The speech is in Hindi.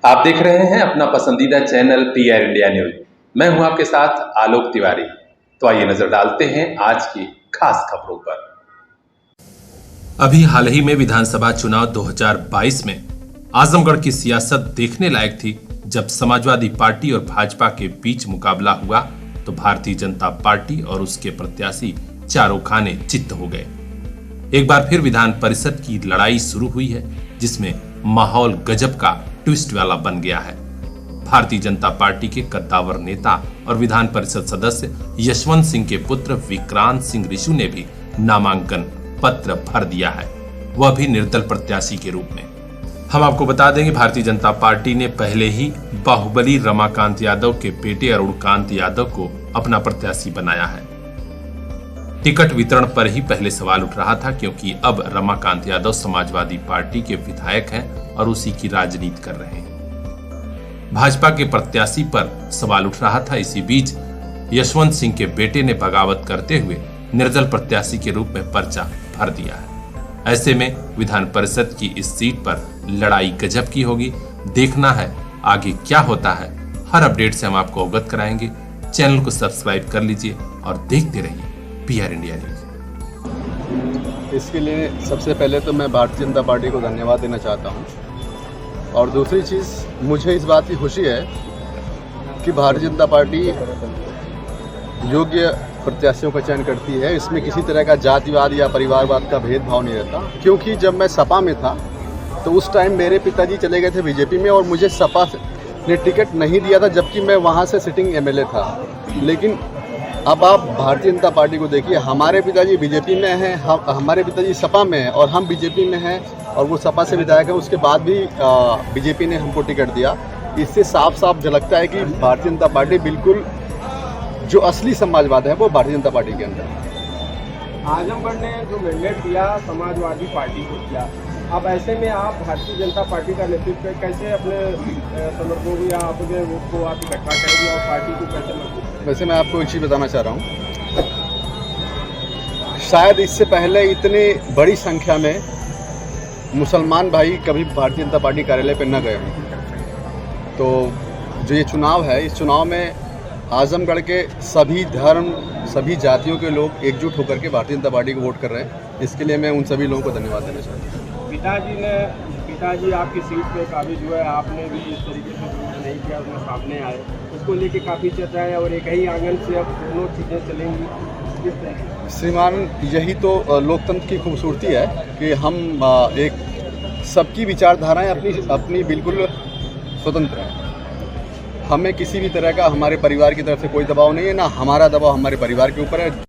आप देख रहे हैं अपना पसंदीदा चैनल PR इंडिया न्यूज। मैं हूं आपके साथ आलोक तिवारी। तो आइए नजर डालते हैं आज की खास खबरों पर। अभी हाल ही में विधानसभा चुनाव 2022 में आजमगढ़ की सियासत देखने लायक थी, जब समाजवादी पार्टी और भाजपा के बीच मुकाबला हुआ तो भारतीय जनता पार्टी और उसके प्रत्याशी चारों खाने चित्त हो गए। एक बार फिर विधान परिषद की लड़ाई शुरू हुई है, जिसमें माहौल गजब का ट्विस्ट वाला बन गया है। भारतीय जनता पार्टी के कद्दावर नेता और विधान परिषद सदस्य यशवंत सिंह के पुत्र विक्रांत सिंह ऋषु ने भी नामांकन पत्र भर दिया है, वह भी निर्दल प्रत्याशी के रूप में। हम आपको बता दें कि भारतीय जनता पार्टी ने पहले ही बाहुबली रमाकांत यादव के बेटे अरुणकांत यादव को अपना प्रत्याशी बनाया है। टिकट वितरण पर ही पहले सवाल उठ रहा था, क्योंकि अब रमाकांत यादव समाजवादी पार्टी के विधायक हैं और उसी की राजनीति कर रहे हैं। भाजपा के प्रत्याशी पर सवाल उठ रहा था। इसी बीच यशवंत सिंह के बेटे ने बगावत करते हुए निर्दल प्रत्याशी के रूप में पर्चा भर दिया है। ऐसे में विधान परिषद की इस सीट पर लड़ाई गजब की होगी। देखना है आगे क्या होता है। हर अपडेट से हम आपको अवगत कराएंगे। चैनल को सब्सक्राइब कर लीजिए और देखते रहिए PR इंडिया न्यूज। इसके लिए सबसे पहले तो मैं भारतीय जनता पार्टी को धन्यवाद देना चाहता हूं, और दूसरी चीज़, मुझे इस बात की खुशी है कि भारतीय जनता पार्टी योग्य प्रत्याशियों का चयन करती है। इसमें किसी तरह का जातिवाद या परिवारवाद का भेदभाव नहीं रहता, क्योंकि जब मैं सपा में था तो उस टाइम मेरे पिताजी चले गए थे बीजेपी में और मुझे सपा ने टिकट नहीं दिया था, जबकि मैं वहाँ से सिटिंग MLA था। लेकिन अब आप भारतीय जनता पार्टी को देखिए, हमारे पिताजी बीजेपी में हैं, हमारे पिताजी सपा में हैं और हम बीजेपी में हैं, और वो सपा से विधायक हैं। उसके बाद भी बीजेपी ने हमको टिकट दिया। इससे साफ साफ झलकता है कि भारतीय जनता पार्टी बिल्कुल जो असली समाजवाद है वो भारतीय जनता पार्टी के अंदर है। आजमगढ़ ने जो मैंडेट दिया समाजवादी पार्टी को दिया, अब ऐसे में आप भारतीय जनता पार्टी का नेतृत्व कैसे अपने समर्थकों को या अपने वोट को आप इकट्ठा करेंगे और पार्टी को कैसे मजबूत? वैसे मैं आपको एक चीज़ बताना चाह रहा हूँ, शायद इससे पहले इतनी बड़ी संख्या में मुसलमान भाई कभी भारतीय जनता पार्टी कार्यालय पर न गए हों। तो जो ये चुनाव है, इस चुनाव में आजमगढ़ के सभी धर्म, सभी जातियों के लोग एकजुट होकर के भारतीय जनता पार्टी को वोट कर रहे हैं। इसके लिए मैं उन सभी लोगों को धन्यवाद देना चाहता हूँ। पिताजी आपकी सीट पे काबिज हुए, आपने भी इस तरीके से विरोध नहीं किया, उसमें सामने आए, उसको लेके काफ़ी चर्चा है और एक ही आंगन से अब दोनों चीज़ें चलेंगी। श्रीमान, यही तो लोकतंत्र की खूबसूरती है कि हम एक सबकी विचारधाराएं अपनी बिल्कुल स्वतंत्र हैं। हमें किसी भी तरह का हमारे परिवार की तरफ से कोई दबाव नहीं है, ना हमारा दबाव हमारे परिवार के ऊपर है।